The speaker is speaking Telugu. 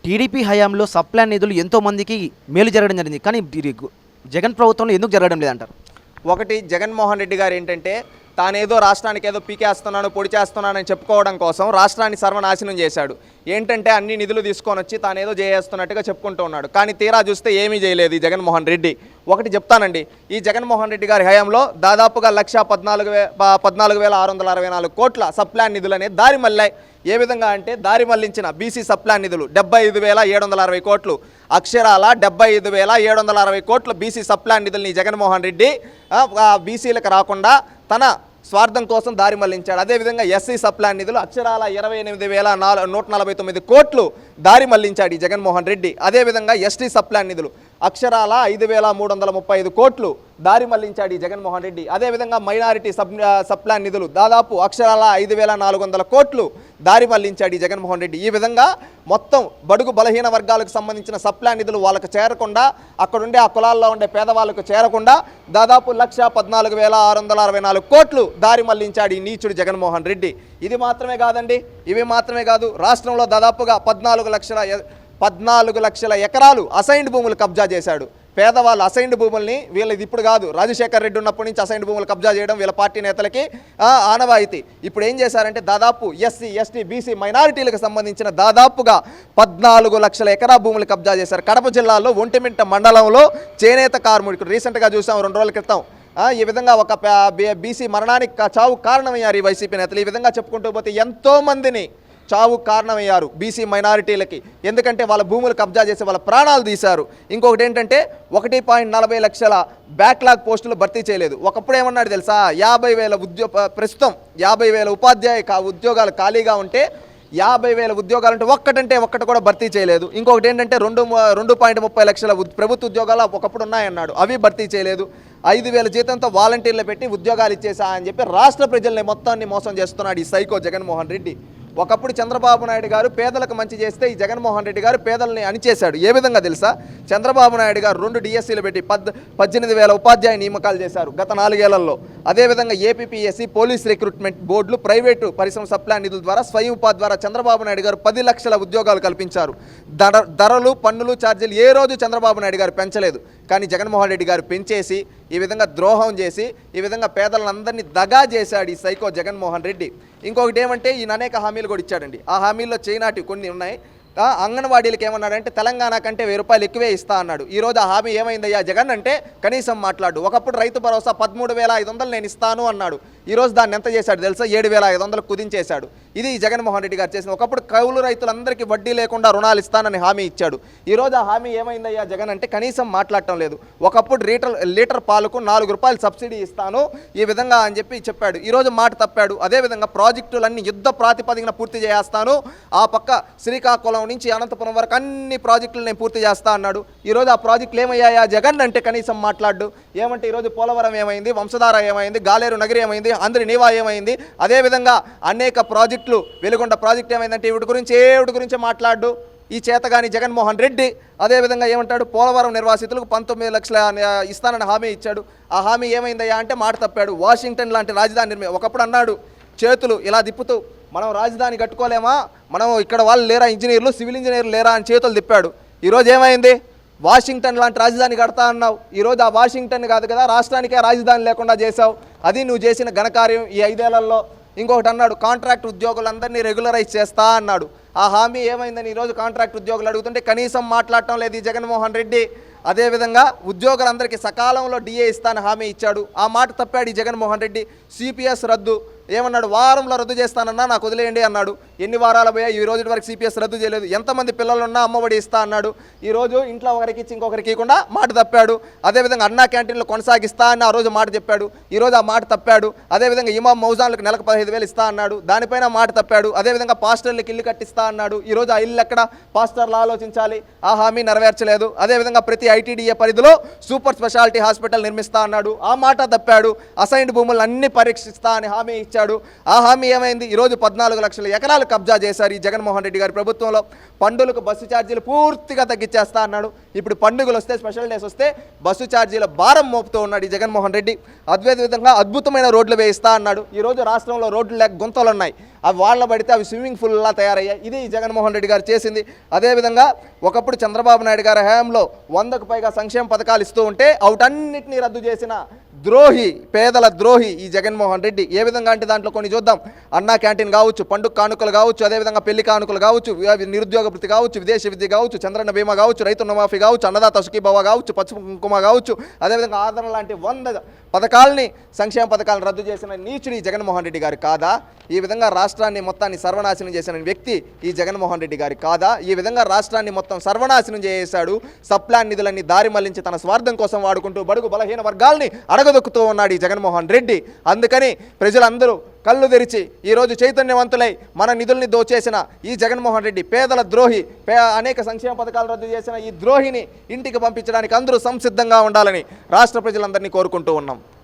టీడీపీ హయాంలో సప్లాన్ నిధులు ఎంతోమందికి మేలు జరగడం జరిగింది. కానీ జగన్ ప్రభుత్వంలో ఎందుకు జరగడం లేదంటారు? ఒకటి, జగన్మోహన్ రెడ్డి గారు ఏంటంటే తానేదో రాష్ట్రానికి ఏదో పీకేస్తున్నాను పొడి చేస్తున్నానని చెప్పుకోవడం కోసం రాష్ట్రాన్ని సర్వనాశనం చేశాడు. ఏంటంటే అన్ని నిధులు తీసుకొని వచ్చి తానేదో చేస్తున్నట్టుగా చెప్పుకుంటూ ఉన్నాడు. కానీ తీరా చూస్తే ఏమీ చేయలేదు ఈ జగన్మోహన్ రెడ్డి. ఒకటి చెప్తానండి, ఈ జగన్మోహన్ రెడ్డి గారి హయాంలో దాదాపుగా 1,14,664 కోట్ల సప్లాన్ నిధులు అనేది దారి మళ్ళాయి. ఏ విధంగా అంటే దారి మళ్లించిన బీసీ సప్లాన్ నిధులు 75,760 కోట్లు, అక్షరాల 75,760 కోట్ల బీసీ సప్లాన్ నిధులని జగన్మోహన్ రెడ్డి బీసీలకు రాకుండా తన స్వార్థం కోసం దారి మళ్లించాడు. అదేవిధంగా ఎస్సీ సప్లాన్ నిధులు అక్షరాల 28,149 కోట్లు దారి మళ్లించాడు ఈ జగన్మోహన్ రెడ్డి. అదేవిధంగా ఎస్టీ సప్లాన్ నిధులు అక్షరాల 5,335 కోట్లు దారి మళ్లించాడు ఈ జగన్మోహన్ రెడ్డి. అదేవిధంగా మైనారిటీ సప్లాన్ నిధులు దాదాపు అక్షరాల 5,400 కోట్లు దారి మళ్లించాడు ఈ జగన్మోహన్ రెడ్డి. ఈ విధంగా మొత్తం బడుగు బలహీన వర్గాలకు సంబంధించిన సప్లాన్ నిధులు వాళ్ళకు చేరకుండా, అక్కడుండే ఆ కులాల్లో ఉండే పేదవాళ్ళకు చేరకుండా దాదాపు 1,14,664 కోట్లు దారి మళ్లించాడు ఈ నీచుడు జగన్మోహన్ రెడ్డి. ఇది మాత్రమే కాదండి, ఇవి మాత్రమే కాదు, రాష్ట్రంలో దాదాపుగా 14 లక్షల ఎకరాలు అసైన్డ్ భూములు కబ్జా చేశాడు. పేదవాళ్ళు అసైన్డ్ భూముల్ని, వీళ్ళది ఇప్పుడు కాదు, రాజశేఖర్ రెడ్డి ఉన్నప్పటి నుంచి అసైన్డ్ భూములు కబ్జా చేయడం వీళ్ళ పార్టీ నేతలకి ఆనవాయితీ. ఇప్పుడు ఏం చేశారంటే దాదాపు ఎస్సీ, ఎస్టీ, బీసీ మైనారిటీలకు సంబంధించిన దాదాపుగా 14 లక్షల ఎకరా భూములు కబ్జా చేశారు. కడప జిల్లాలో ఒంటిమింట మండలంలో చేనేత కార్మికుడు రీసెంట్గా చూసాం 2 రోజుల క్రితం. ఈ విధంగా ఒక బీసీ మరణానికి చావు కారణమయ్యారు ఈ వైసీపీ నేతలు. ఈ విధంగా చెప్పుకుంటూ పోతే ఎంతోమందిని చావు కారణమయ్యారు బీసీ మైనారిటీలకి. ఎందుకంటే వాళ్ళ భూములు కబ్జా చేసి వాళ్ళ ప్రాణాలు తీశారు. ఇంకొకటి ఏంటంటే 1.40 లక్షల బ్యాక్లాగ్ పోస్టులు భర్తీ చేయలేదు. ఒకప్పుడు ఏమన్నాడు తెలుసా, 50,000 ప్రస్తుతం 50,000 ఉపాధ్యాయ ఉద్యోగాలు ఖాళీగా ఉంటే 50,000 ఉద్యోగాలు అంటే ఒక్కటి కూడా భర్తీ చేయలేదు. ఇంకొకటి ఏంటంటే 2.30 లక్షల ప్రభుత్వ ఉద్యోగాలు ఒకప్పుడు ఉన్నాయన్నాడు, అవి భర్తీ చేయలేదు. 5,000 జీతంతో వాలంటీర్లు పెట్టి ఉద్యోగాలు ఇచ్చేసా అని చెప్పి రాష్ట్ర ప్రజల్ని మొత్తాన్ని మోసం చేస్తున్నాడు ఈ సైకో జగన్మోహన్ రెడ్డి. ఒకప్పుడు చంద్రబాబు నాయుడు గారు పేదలకు మంచి చేస్తే ఈ జగన్మోహన్ రెడ్డి గారు పేదల్ని అణిచేశాడు. ఏ విధంగా తెలుసా, చంద్రబాబు నాయుడు గారు 2 డిఎస్సీలు పెట్టి 18,000 ఉపాధ్యాయ నియామకాలు చేశారు గత 4 ఏళ్లలో. అదేవిధంగా ఏపీపీఎస్సీ, పోలీస్ రిక్రూట్మెంట్ బోర్డులు, ప్రైవేటు పరిశ్రమ సప్లాన్ నిధుల ద్వారా, స్వయం ఉపాధి ద్వారా చంద్రబాబు నాయుడు గారు 10 లక్షల ఉద్యోగాలు కల్పించారు. ధరలు, పన్నులు, ఛార్జీలు ఏ రోజు చంద్రబాబు నాయుడు గారు పెంచలేదు. కానీ జగన్మోహన్ రెడ్డి గారు పెంచేసి ఈ విధంగా ద్రోహం చేసి ఈ విధంగా పేదలందరినీ దగా చేశాడు ఈ సైకో జగన్మోహన్ రెడ్డి. ఇంకొకటి ఏమంటే ఈయన అనేక హామీలు కూడా ఇచ్చాడండి. ఆ హామీల్లో చేయనాటి కొన్ని ఉన్నాయి. అంగన్వాడీలకు ఏమన్నాడంటే తెలంగాణ కంటే 1000 రూపాయలు ఎక్కువే ఇస్తా అన్నాడు. ఈరోజు ఆ హామీ ఏమైందయ్యా జగన్ అంటే కనీసం మాట్లాడు. ఒకప్పుడు రైతు భరోసా 13,500 నేను ఇస్తాను అన్నాడు. ఈరోజు దాన్ని ఎంత చేశాడు తెలుసా, 7,500 కుదించేశాడు. ఇది జగన్మోహన్ రెడ్డి గారు చేసిన. ఒకప్పుడు కౌలు రైతులందరికీ వడ్డీ లేకుండా రుణాలు ఇస్తానని హామీ ఇచ్చాడు. ఈరోజు ఆ హామీ ఏమైందయ్యా జగన్ అంటే కనీసం మాట్లాడటం లేదు. ఒకప్పుడు లీటర్ పాలకు 4 రూపాయలు సబ్సిడీ ఇస్తాను ఈ విధంగా అని చెప్పాడు. ఈరోజు మాట తప్పాడు. అదేవిధంగా ప్రాజెక్టులన్నీ యుద్ధ ప్రాతిపదికన పూర్తి చేస్తాను, ఆ పక్క శ్రీకాకుళం నుంచి అనంతపురం వరకు అన్ని ప్రాజెక్టులు నేను పూర్తి చేస్తా అన్నాడు. ఈరోజు ఆ ప్రాజెక్టులు ఏమయ్యాయా జగన్ అంటే కనీసం మాట్లాడు. ఏమంటే ఈరోజు పోలవరం ఏమైంది, వంశధార ఏమైంది, గాలేరు నగరి ఏమైంది, అందరి నీవా ఏమైంది, అదేవిధంగా అనేక ప్రాజెక్టులు, వెలుగొండ ప్రాజెక్టు ఏమైందంటే వీటి గురించి మాట్లాడు ఈ చేతగాని జగన్మోహన్ రెడ్డి. అదేవిధంగా ఏమంటాడు, పోలవరం నిర్వాసితులకు 19 లక్షల ఇస్తానని హామీ ఇచ్చాడు. ఆ హామీ ఏమైందయ్యా అంటే మాట తప్పాడు. వాషింగ్టన్ లాంటి రాజధాని ఒకప్పుడు అన్నాడు, చేతులు ఇలా తిప్పుతూ మనం రాజధాని కట్టుకోలేమా, మనం ఇక్కడ వాళ్ళు లేరా, ఇంజనీర్లు, సివిల్ ఇంజనీర్లు లేరా అని చేతులు తిప్పాడు. ఈరోజు ఏమైంది, వాషింగ్టన్ లాంటి రాజధాని కడతా అన్నావు. ఈరోజు ఆ వాషింగ్టన్ కాదు కదా, రాష్ట్రానికే రాజధాని లేకుండా చేశావు. అది నువ్వు చేసిన ఘనకార్యం ఈ 5 ఏళ్లలో. ఇంకొకటి అన్నాడు, కాంట్రాక్ట్ ఉద్యోగులందరినీ రెగ్యులరైజ్ చేస్తా అన్నాడు. ఆ హామీ ఏమైందని ఈరోజు కాంట్రాక్ట్ ఉద్యోగులు అడుగుతుంటే కనీసం మాట్లాడటం లేదు ఈ జగన్మోహన్ రెడ్డి. అదేవిధంగా ఉద్యోగులందరికీ సకాలంలో డిఏ ఇస్తానని హామీ ఇచ్చాడు. ఆ మాట తప్పాడు ఈ జగన్మోహన్ రెడ్డి. సిపిఎస్ రద్దు ఏమన్నాడు, వారంలో రద్దు చేస్తానన్నా నాకు వదిలేయండి అన్నాడు. ఎన్ని వారాలు పోయా, ఈ రోజు వరకు సిపిఎస్ రద్దు చేయలేదు. ఎంతమంది పిల్లలున్నా అమ్మఒడి ఇస్తా అన్నాడు. ఈరోజు ఇంట్లో ఒకరికి ఇచ్చి ఇంకొకరికి ఇవ్వకుండా మాట తప్పాడు. అదేవిధంగా అన్నా క్యాంటీన్లు కొనసాగిస్తా అని ఆ రోజు మాట చెప్పాడు. ఈరోజు ఆ మాట తప్పాడు. అదేవిధంగా ఇమాం మౌజాన్లకు నెలకు 15,000 ఇస్తా అన్నాడు, దానిపైన మాట తప్పాడు. అదేవిధంగా పాస్టర్లకు ఇల్లు కట్టిస్తా అన్నాడు. ఈరోజు ఆ ఇల్లు ఎక్కడ, పాస్టర్లు ఆలోచించాలి, ఆ హామీ నెరవేర్చలేదు. అదేవిధంగా ప్రతి ఐటీడీఏ పరిధిలో సూపర్ స్పెషాలిటీ హాస్పిటల్ నిర్మిస్తా అన్నాడు, ఆ మాట తప్పాడు. అసైన్డ్ భూములు అన్ని పరీక్షిస్తా అని హామీ ఇచ్చాడు. ఆ హామీ ఏమైంది, ఈరోజు 14 లక్షల ఎకరాలు కబ్జా చేశారు ఈ జగన్మోహన్ రెడ్డి గారి ప్రభుత్వంలో. పండులకు బస్సు ఛార్జీలు పూర్తిగా తగ్గించేస్తా అన్నాడు. ఇప్పుడు పండుగలు వస్తే స్పెషల్ డేస్ వస్తే బస్సు ఛార్జీల భారం మోపుతూ ఉన్నాడు ఈ జగన్మోహన్ రెడ్డి. అద్విధంగా అద్భుతమైన రోడ్లు వేయిస్తా అన్నాడు. ఈరోజు రాష్ట్రంలో రోడ్లు లేక గుంతలు ఉన్నాయి, అవి వాళ్ళ పడితే అవి స్విమ్మింగ్ పూల్లా తయారయ్యాయి. ఇది జగన్మోహన్ రెడ్డి గారు చేసింది. అదేవిధంగా ఒకప్పుడు చంద్రబాబు నాయుడు గారి హయాంలో 100కు పైగా సంక్షేమ పథకాలు ఇస్తూ ఉంటే అవుటన్నిటినీ రద్దు చేసిన ద్రోహి, పేదల ద్రోహి ఈ జగన్మోహన్ రెడ్డి. ఏ విధంగా అంటే దాంట్లో కొన్ని చూద్దాం. అన్నా క్యాంటీన్ కావచ్చు, పండుగ కానుకలు కావచ్చు, అదేవిధంగా పెళ్లి కానుకలు కావచ్చు, నిరుద్యోగ వృత్తి కావచ్చు, విదేశీ విద్య కావచ్చు, చంద్రన్న బీమా కావచ్చు, రైతు రుణమాఫీ కావచ్చు, అన్నదాత సుఖీభవ కావచ్చు, పసుపు కుంకుమ కావచ్చు, అదేవిధంగా ఆదరణ లాంటి 100 పథకాలని, సంక్షేమ పథకాలను రద్దు చేసిన నీచుడు ఈ జగన్మోహన్ రెడ్డి గారు కాదా? ఈ విధంగా రాష్ట్రాన్ని మొత్తాన్ని సర్వనాశనం చేసిన వ్యక్తి ఈ జగన్మోహన్ రెడ్డి గారి కాదా? ఈ విధంగా రాష్ట్రాన్ని మొత్తం సర్వనాశనం చేశాడు. సప్లాన్ నిధులన్నీ దారి మళ్లించి తన స్వార్థం కోసం వాడుకుంటూ బడుగు బలహీన వర్గాల్ని అడగదొక్కుతూ ఉన్నాడు ఈ జగన్మోహన్ రెడ్డి. అందుకని ప్రజలందరూ కళ్ళు తెరిచి ఈరోజు చైతన్యవంతులై మన నిధుల్ని దోచేసిన ఈ జగన్మోహన్ రెడ్డి పేదల ద్రోహి, అనేక సంక్షేమ పథకాలు రద్దు చేసిన ఈ ద్రోహిని ఇంటికి పంపించడానికి అందరూ సంసిద్ధంగా ఉండాలని రాష్ట్ర ప్రజలందరినీ కోరుకుంటూ ఉన్నాం.